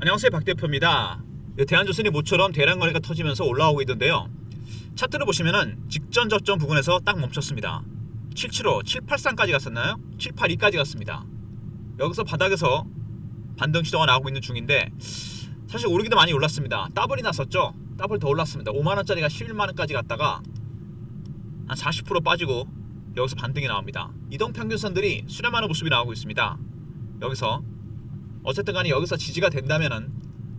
안녕하세요, 박 대표입니다. 대한조선이 모처럼 대량 거래가 터지면서 올라오고 있던데요. 차트를 보시면은 직전 저점 부근에서 딱 멈췄습니다. 775, 783까지 갔었나요? 782까지 갔습니다. 여기서 바닥에서 반등 시도가 나오고 있는 중인데, 사실 오르기도 많이 올랐습니다. 더블이 났었죠. 더블 더 올랐습니다. 5만원짜리가 11만원까지 갔다가 한 40% 빠지고 여기서 반등이 나옵니다. 이동평균선들이 수렴하는 모습이 나오고 있습니다. 여기서 어쨌든 간에 여기서 지지가 된다면은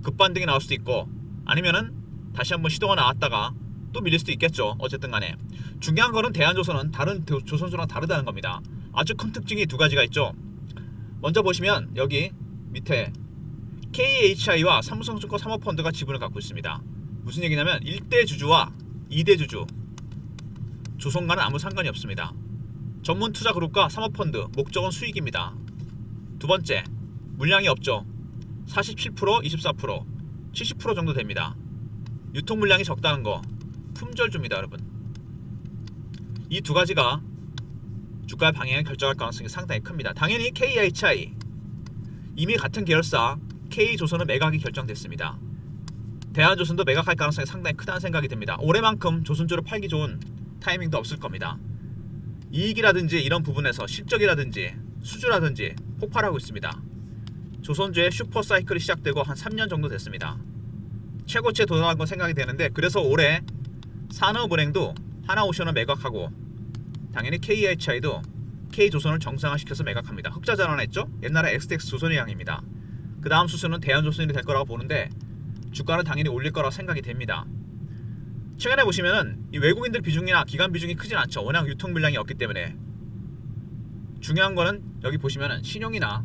급반등이 나올 수도 있고, 아니면은 다시 한번 시도가 나왔다가 또 밀릴 수도 있겠죠. 어쨌든 간에 중요한 거는 대한조선은 다른 조선주랑 다르다는 겁니다. 아주 큰 특징이 두 가지가 있죠. 먼저 보시면 여기 밑에 KHI와 삼성증권 사모펀드가 지분을 갖고 있습니다. 무슨 얘기냐면 1대 주주와 2대 주주, 조선과는 아무 상관이 없습니다. 전문 투자 그룹과 사모펀드, 목적은 수익입니다. 두 번째, 물량이 없죠. 47%, 24%, 70% 정도 됩니다. 유통 물량이 적다는 거, 품절주입니다, 여러분. 이 두 가지가 주가의 방향을 결정할 가능성이 상당히 큽니다. 당연히 KHI, 이미 같은 계열사 K조선은 매각이 결정됐습니다. 대한조선도 매각할 가능성이 상당히 크다는 생각이 듭니다. 올해만큼 조선주를 팔기 좋은 타이밍도 없을 겁니다. 이익이라든지 이런 부분에서 실적이라든지 수주라든지 폭발하고 있습니다. 조선주의 슈퍼사이클이 시작되고 한 3년 정도 됐습니다. 최고치에 도달한 건 생각이 되는데, 그래서 올해 산업은행도 하나오션을 매각하고 당연히 KHI도 K조선을 정상화시켜서 매각합니다. 흑자 전환했죠? 옛날에 XTX 조선해양입니다. 그 다음 수수는 대한조선이 될 거라고 보는데, 주가는 당연히 올릴 거라고 생각이 됩니다. 최근에 보시면은 이 외국인들 비중이나 기관 비중이 크진 않죠. 워낙 유통 물량이 없기 때문에. 중요한 거는 여기 보시면은 신용이나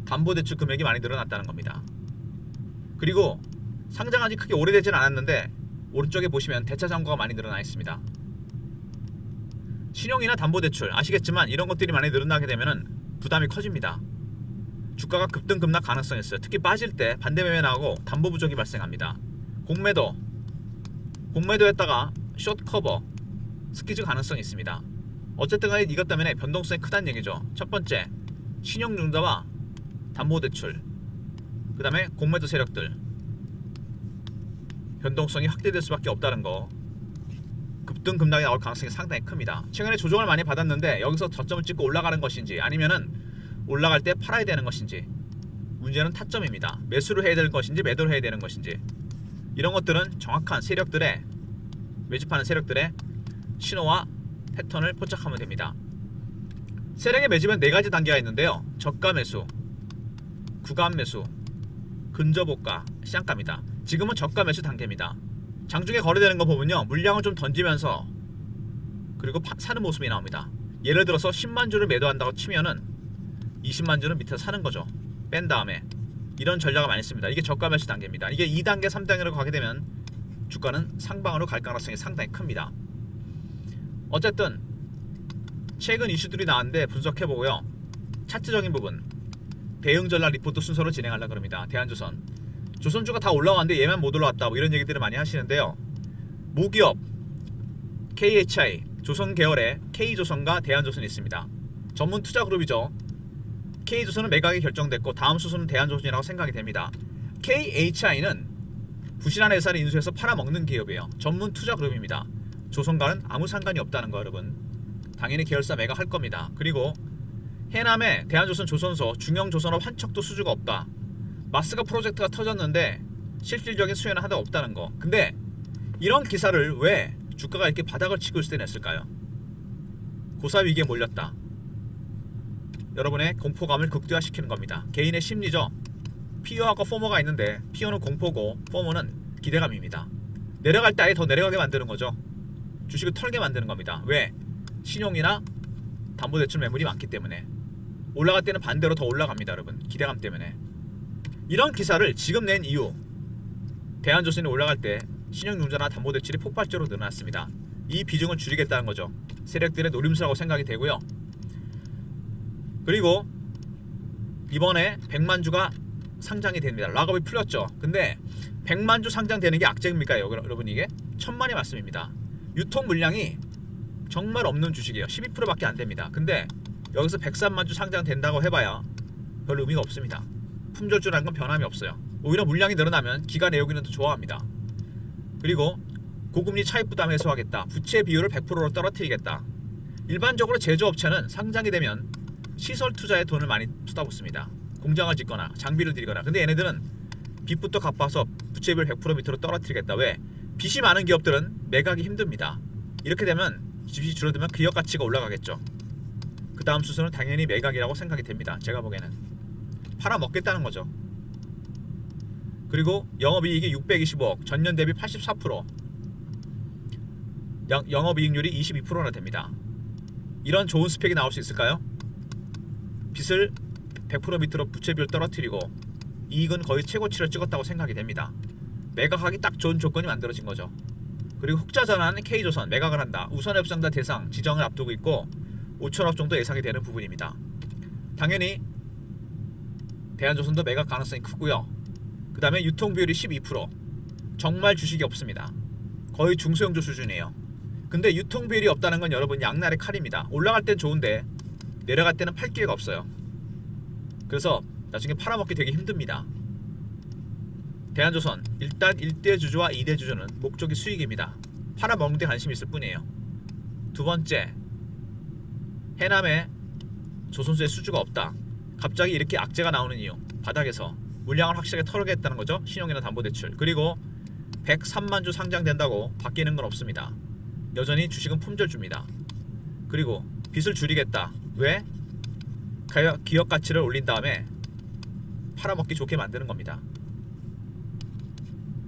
담보대출 금액이 많이 늘어났다는 겁니다. 그리고 상장한 지 크게 오래되진 않았는데 오른쪽에 보시면 대차 잔고가 많이 늘어나 있습니다. 신용이나 담보대출 아시겠지만 이런 것들이 많이 늘어나게 되면은 부담이 커집니다. 주가가 급등급락 가능성이 있어요. 특히 빠질 때 반대 매매 나오고 담보 부족이 발생합니다. 공매도했다가 숏 커버 스키즈 가능성이 있습니다. 어쨌든 간에 이것 때문에 변동성이 크다는 얘기죠. 첫 번째, 신용융자와 담보대출, 그 다음에 공매도 세력들 변동성이 확대될 수밖에 없다는 거, 급등급락이 나올 가능성이 상당히 큽니다. 최근에 조정을 많이 받았는데 여기서 저점을 찍고 올라가는 것인지, 아니면은 올라갈 때 팔아야 되는 것인지, 문제는 타점입니다. 매수를 해야 되는 것인지 매도를 해야 되는 것인지, 이런 것들은 정확한 세력들의, 매집하는 세력들의 신호와 패턴을 포착하면 됩니다. 세력의 매집은 4가지 단계가 있는데요. 저가 매수, 구간 매수, 근저보가, 시장가입니다. 지금은 저가 매수 단계입니다. 장중에 거래되는 거 보면요, 물량을 좀 던지면서 그리고 사는 모습이 나옵니다. 예를 들어서 10만 주를 매도한다고 치면은 20만 주는 밑에서 사는 거죠. 뺀 다음에. 이런 전략을 많이 씁니다. 이게 저가 매수 단계입니다. 이게 2단계, 3단계로 가게 되면 주가는 상방으로 갈 가능성이 상당히 큽니다. 어쨌든 최근 이슈들이 나왔는데 분석해보고요, 차트적인 부분 대응 전략 리포트 순서로 진행하려고 합니다. 대한조선, 조선주가 다 올라왔는데 얘만 못 올라왔다, 뭐 이런 얘기들을 많이 하시는데요. 모기업 KHI, 조선 계열의 K조선과 대한조선이 있습니다. 전문 투자 그룹이죠. K조선은 매각이 결정됐고 다음 수순은 대한조선이라고 생각이 됩니다. KHI는 부실한 회사를 인수해서 팔아먹는 기업이에요. 전문 투자 그룹입니다. 조선과는 아무 상관이 없다는 거, 여러분. 당연히 계열사 매각할 겁니다. 그리고 해남에 대한조선 조선소, 중형조선업 한 척도 수주가 없다. 마스가 프로젝트가 터졌는데 실질적인 수혜는 하나도 없다는 거. 근데 이런 기사를 왜 주가가 이렇게 바닥을 치고 있을 때 냈을까요? 고사 위기에 몰렸다. 여러분의 공포감을 극대화시키는 겁니다. 개인의 심리죠. 피오하고 포모가 있는데 피오는 공포고 포모는 기대감입니다. 내려갈 때 아예 더 내려가게 만드는 거죠. 주식을 털게 만드는 겁니다. 왜? 신용이나 담보대출 매물이 많기 때문에. 올라갈 때는 반대로 더 올라갑니다, 여러분. 기대감 때문에. 이런 기사를 지금 낸 이유, 대한조선이 올라갈 때 신용융자나 담보대출이 폭발적으로 늘어났습니다. 이 비중을 줄이겠다는 거죠. 세력들의 노림수라고 생각이 되고요. 그리고 이번에 100만 주가 상장이 됩니다. 락업이 풀렸죠. 근데 100만 주 상장되는 게 악재입니까, 여러분? 이게 천만의 말씀입니다. 유통 물량이 정말 없는 주식이에요. 12%밖에 안 됩니다. 근데 여기서 103만 주 상장된다고 해봐야 별 의미가 없습니다. 품절주라는 건 변함이 없어요. 오히려 물량이 늘어나면 기관 내역인은 더 좋아합니다. 그리고 고금리 차입 부담 해소하겠다. 부채 비율을 100%로 떨어뜨리겠다. 일반적으로 제조업체는 상장이 되면 시설 투자에 돈을 많이 쏟아붓습니다. 공장을 짓거나 장비를 들이거나. 근데 얘네들은 빚부터 갚아서 부채 비율 100% 밑으로 떨어뜨리겠다. 왜? 빚이 많은 기업들은 매각이 힘듭니다. 이렇게 되면 빚이 줄어들면 기업 가치가 올라가겠죠. 그 다음 수순은 당연히 매각이라고 생각이 됩니다. 제가 보기에는 팔아먹겠다는 거죠. 그리고 영업이익이 625억, 전년 대비 84%, 영업이익률이 22%나 됩니다. 이런 좋은 스펙이 나올 수 있을까요? 빚을 100% 밑으로 부채 비율 떨어뜨리고 이익은 거의 최고치를 찍었다고 생각이 됩니다. 매각하기 딱 좋은 조건이 만들어진 거죠. 그리고 흑자전환은 K조선 매각을 한다. 우선협상자 대상 지정을 앞두고 있고 5천억 정도 예상이 되는 부분입니다. 당연히 대한조선도 매각 가능성이 크고요. 그 다음에 유통비율이 12%. 정말 주식이 없습니다. 거의 중소형주 수준이에요. 근데 유통비율이 없다는 건 여러분 양날의 칼입니다. 올라갈 땐 좋은데 내려갈 때는 팔 기회가 없어요. 그래서 나중에 팔아먹기 되게 힘듭니다. 대한조선 일단 1대 주주와 2대 주주는 목적이 수익입니다. 팔아먹는 데 관심이 있을 뿐이에요. 두 번째, 해남에 조선소에 수주가 없다. 갑자기 이렇게 악재가 나오는 이유, 바닥에서 물량을 확실하게 털어겠다는 거죠. 신용이나 담보대출. 그리고 103만 주 상장된다고 바뀌는 건 없습니다. 여전히 주식은 품절주입니다. 그리고 빚을 줄이겠다. 왜? 기업 가치를 올린 다음에 팔아먹기 좋게 만드는 겁니다.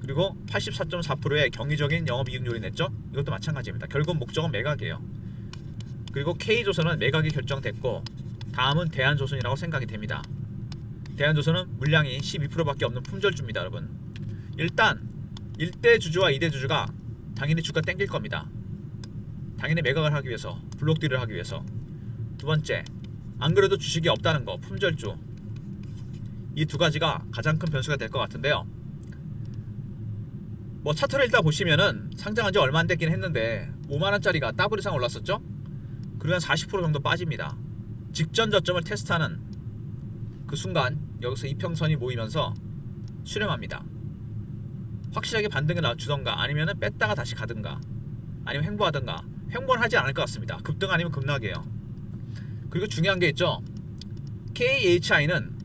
그리고 84.4%의 경이적인 영업이익률이 냈죠. 이것도 마찬가지입니다. 결국 목적은 매각이에요. 그리고 K조선은 매각이 결정됐고 다음은 대한조선이라고 생각이 됩니다. 대한조선은 물량이 12%밖에 없는 품절주입니다. 여러분, 일단 1대 주주와 2대 주주가 당연히 주가 땡길 겁니다. 당연히 매각을 하기 위해서, 블록딜을 하기 위해서. 두 번째, 안 그래도 주식이 없다는 거, 품절주. 이 두 가지가 가장 큰 변수가 될 것 같은데요. 뭐 차트를 일단 보시면은 상장한 지 얼마 안 됐긴 했는데 5만원짜리가 더블 이상 올랐었죠. 그러면 40% 정도 빠집니다. 직전 저점을 테스트하는 그 순간 여기서 이평선이 모이면서 수렴합니다. 확실하게 반등이 나주던가 아니면은 뺐다가 다시 가든가 아니면 횡보하든가. 횡보는 하지 않을 것 같습니다. 급등 아니면 급락이에요. 그리고 중요한 게 있죠. KHI는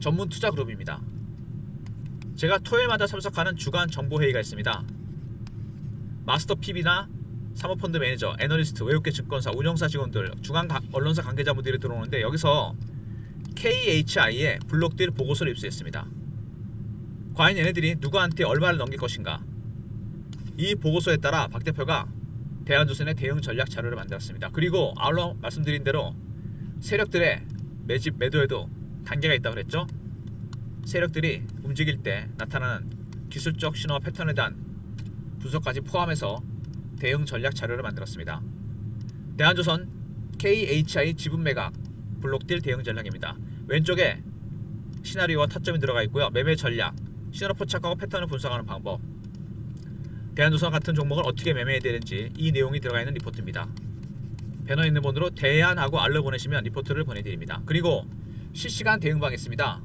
전문 투자 그룹입니다. 제가 토요일마다 참석하는 주간 정보회의가 있습니다. 마스터 PB나 사모펀드 매니저, 애널리스트, 외국계 증권사, 운영사 직원들, 중앙 언론사 관계자분들이 들어오는데 여기서 KHI의 블록딜 보고서를 입수했습니다. 과연 얘네들이 누구한테 얼마를 넘길 것인가. 이 보고서에 따라 박 대표가 대한조선의 대응 전략 자료를 만들었습니다. 그리고 아울러 말씀드린 대로 세력들의 매집 매도에도 단계가 있다고 그랬죠. 세력들이 움직일 때 나타나는 기술적 신호와 패턴에 대한 분석까지 포함해서 대응 전략 자료를 만들었습니다. 대한조선 KHI 지분 매각 블록딜 대응 전략입니다. 왼쪽에 시나리오와 타점이 들어가 있고요. 매매 전략, 신호 포착하고 패턴을 분석하는 방법, 대한조선 같은 종목을 어떻게 매매해야 되는지 이 내용이 들어가 있는 리포트입니다. 배너 있는 번호로 대한하고 알려 보내시면 리포트를 보내드립니다. 그리고 실시간 대응방이 있습니다.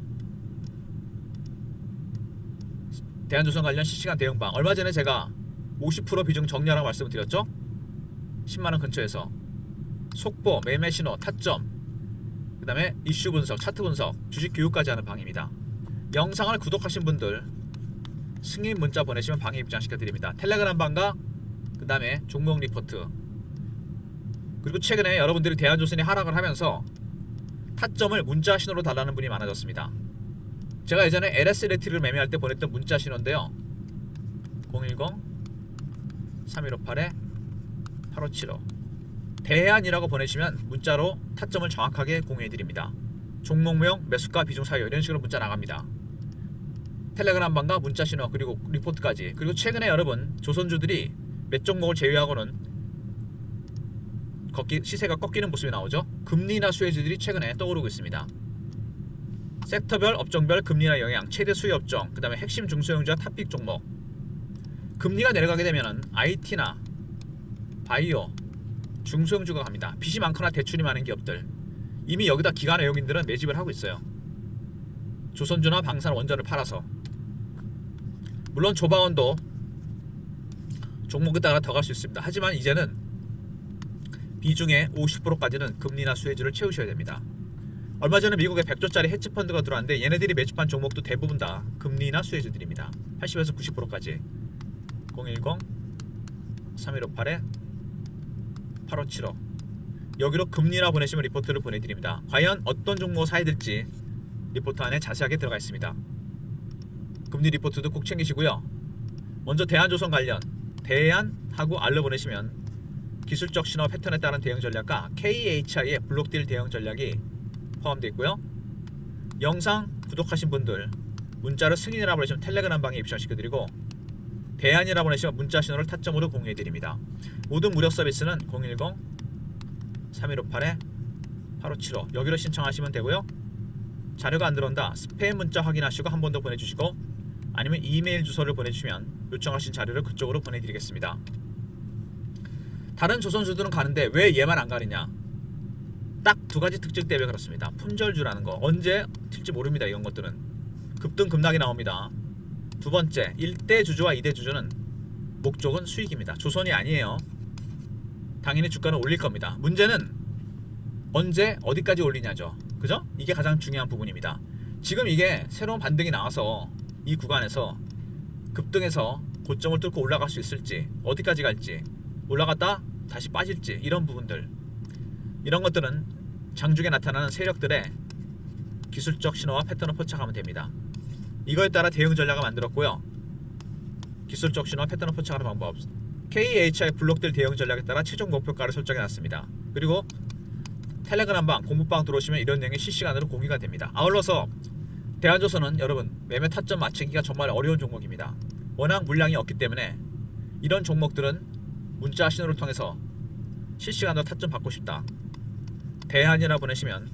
대한조선 관련 실시간 대응방. 얼마 전에 제가 50% 비중 정리하라고 말씀을 드렸죠. 10만원 근처에서 속보, 매매 신호, 타점, 그 다음에 이슈 분석, 차트 분석, 주식 교육까지 하는 방입니다. 영상을 구독하신 분들 승인 문자 보내시면 방에 입장시켜 드립니다. 텔레그램 방과 그 다음에 종목 리포트. 그리고 최근에 여러분들이 대한조선이 하락을 하면서 타점을 문자 신호로 달라는 분이 많아졌습니다. 제가 예전에 LS 레티를 매매할 때 보냈던 문자 신호인데요. 010-3158-8575 대한이라고 보내시면 문자로 타점을 정확하게 공유해드립니다. 종목명, 매수가, 비중 사유 이런 식으로 문자 나갑니다. 텔레그램 방과 문자 신호 그리고 리포트까지. 그리고 최근에 여러분 조선주들이 몇 종목을 제외하고는 시세가 꺾이는 모습이 나오죠. 금리나 수혜주들이 최근에 떠오르고 있습니다. 섹터별, 업종별 금리나 영향, 최대 수혜 업종, 그 다음에 핵심 중소형주와 탑픽 종목. 금리가 내려가게 되면은 IT나 바이오, 중소형주가 갑니다. 빚이 많거나 대출이 많은 기업들. 이미 여기다 기관 외국인들은 매집을 하고 있어요. 조선주나 방산 원전을 팔아서. 물론 조방원도 종목에 따라 더 갈 수 있습니다. 하지만 이제는 비중의 50%까지는 금리나 수혜주를 채우셔야 됩니다. 얼마 전에 미국에 100조짜리 헤지펀드가 들어왔는데 얘네들이 매집한 종목도 대부분 다 금리나 수혜주들입니다. 80에서 90%까지. 010-3158-8575 여기로 금리나 보내시면 리포트를 보내드립니다. 과연 어떤 종목 사야 될지 리포트 안에 자세하게 들어가 있습니다. 금리 리포트도 꼭 챙기시고요. 먼저 대한조선 관련 대한하고 R로 보내시면 기술적 신호 패턴에 따른 대응 전략과 KHI의 블록딜 대응 전략이 포함되어 있고요. 영상 구독하신 분들 문자로 승인이라 보내시면 텔레그램 방에 입장시켜드리고 대안이라 보내시면 문자 신호를 타점으로 공유해드립니다. 모든 무료 서비스는 010-3158-8575 여기로 신청하시면 되고요. 자료가 안 들어온다 스팸 문자 확인하시고 한 번 더 보내주시고 아니면 이메일 주소를 보내주시면 요청하신 자료를 그쪽으로 보내드리겠습니다. 다른 조선주들은 가는데 왜 얘만 안 가느냐? 딱 두 가지 특징 때문에 그렇습니다. 품절주라는 거 언제 튈지 모릅니다. 이런 것들은 급등 급락이 나옵니다. 두 번째 1대 주주와 2대 주주는 목적은 수익입니다. 조선이 아니에요. 당연히 주가는 올릴 겁니다. 문제는 언제 어디까지 올리냐죠. 그죠? 이게 가장 중요한 부분입니다. 지금 이게 새로운 반등이 나와서 이 구간에서 급등해서 고점을 뚫고 올라갈 수 있을지 어디까지 갈지 올라갔다 다시 빠질지 이런 부분들 이런 것들은 장중에 나타나는 세력들의 기술적 신호와 패턴을 포착하면 됩니다. 이거에 따라 대응 전략을 만들었고요. 기술적 신호와 패턴을 포착하는 방법 KHI 블록들 대응 전략에 따라 최종 목표가를 설정해 놨습니다. 그리고 텔레그램방 공부방 들어오시면 이런 내용이 실시간으로 공유가 됩니다. 아울러서 대한조선은 여러분 매매 타점 맞추기가 정말 어려운 종목입니다. 워낙 물량이 없기 때문에 이런 종목들은 문자 신호를 통해서 실시간으로 타점 받고 싶다 대한이라 보내시면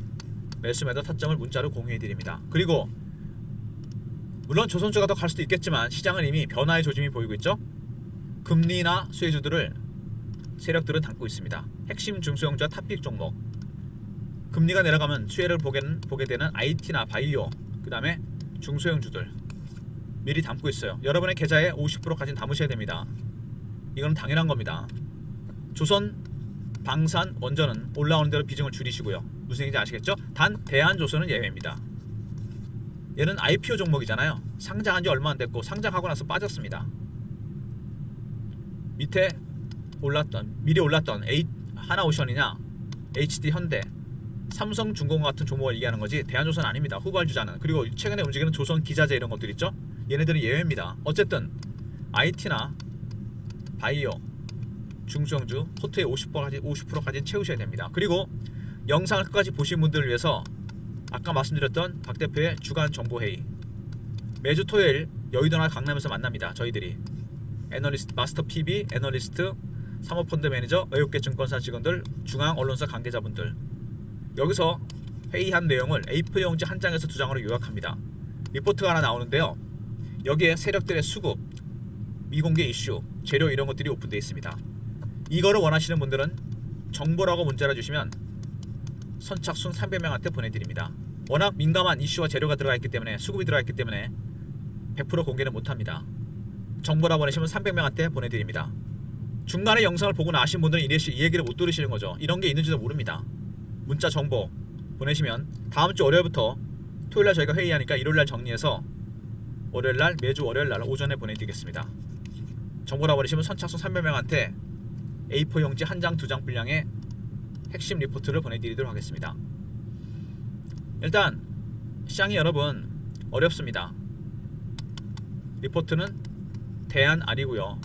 매수매도 타점을 문자로 공유해드립니다. 그리고 물론 조선주가 더 갈 수도 있겠지만 시장은 이미 변화의 조짐이 보이고 있죠. 금리나 수혜주들을 세력들은 담고 있습니다. 핵심 중소형주와 탑픽 종목 금리가 내려가면 수혜를 보게 되는 IT나 바이오 그 다음에 중소형주들 미리 담고 있어요. 여러분의 계좌에 50%까지는 담으셔야 됩니다. 이건 당연한 겁니다. 조선, 방산, 원전은 올라오는 대로 비중을 줄이시고요. 무슨 얘기인지 아시겠죠? 단 대한조선은 예외입니다. 얘는 IPO 종목이잖아요. 상장한 지 얼마 안 됐고 상장하고 나서 빠졌습니다. 미리 올랐던 하나오션이냐 HD 현대 삼성중공업 같은 종목을 얘기하는 거지 대한조선 아닙니다. 후발주자는. 그리고 최근에 움직이는 조선기자재 이런 것들 있죠. 얘네들은 예외입니다. 어쨌든 IT나 바이오 중소형주 포트의 50%까지 채우셔야 됩니다. 그리고 영상을 끝까지 보신 분들을 위해서 아까 말씀드렸던 박 대표의 주간 정보회의 매주 토요일 여의도나 강남에서 만납니다. 저희들이 애널리스트, 마스터 PB, 애널리스트, 사모펀드 매니저, 외국계 증권사 직원들, 중앙 언론사 관계자분들 여기서 회의한 내용을 A4 용지 한 장에서 두 장으로 요약합니다. 리포트가 하나 나오는데요. 여기에 세력들의 수급, 미공개 이슈, 재료 이런 것들이 오픈되어 있습니다. 이거를 원하시는 분들은 정보라고 문자를 주시면 선착순 300명한테 보내드립니다. 워낙 민감한 이슈와 재료가 들어가 있기 때문에 수급이 들어가 있기 때문에 100% 공개는 못합니다. 정보라 보내시면 300명한테 보내드립니다. 중간에 영상을 보고 나신 분들은 이 얘기를 못 들으시는 거죠. 이런 게 있는지도 모릅니다. 문자 정보 보내시면 다음 주 월요일부터 토요일날 저희가 회의하니까 일요일날 정리해서 월요일날 매주 월요일날 오전에 보내드리겠습니다. 정보라 보내시면 선착순 300명한테 A4 용지 한 장, 두 장 분량의 핵심 리포트를 보내드리도록 하겠습니다. 일단 시장이 여러분 어렵습니다. 리포트는 대안 아니고요.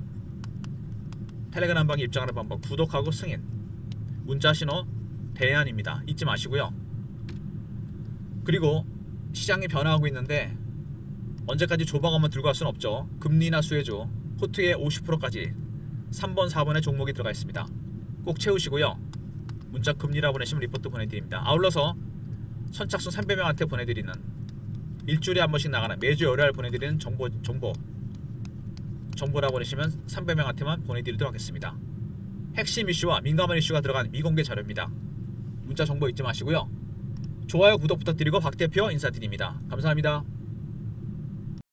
텔레그램 방에 입장하는 방법 구독하고 승인 문자 신호 대안입니다. 잊지 마시고요. 그리고 시장이 변화하고 있는데 언제까지 조방업만 들고 갈 수는 없죠. 금리나 수혜주 포트의 50%까지 3번 4번의 종목이 들어가 있습니다. 꼭 채우시고요. 문자 금리라 보내시면 리포트 보내드립니다. 아울러서 선착순 300명한테 보내드리는 일주일에 한 번씩 나가는 매주 월요일 보내드리는 정보라 보내시면 300명한테만 보내드리도록 하겠습니다. 핵심 이슈와 민감한 이슈가 들어간 미공개 자료입니다. 문자 정보 잊지 마시고요. 좋아요 구독 부탁드리고 박 대표 인사드립니다. 감사합니다.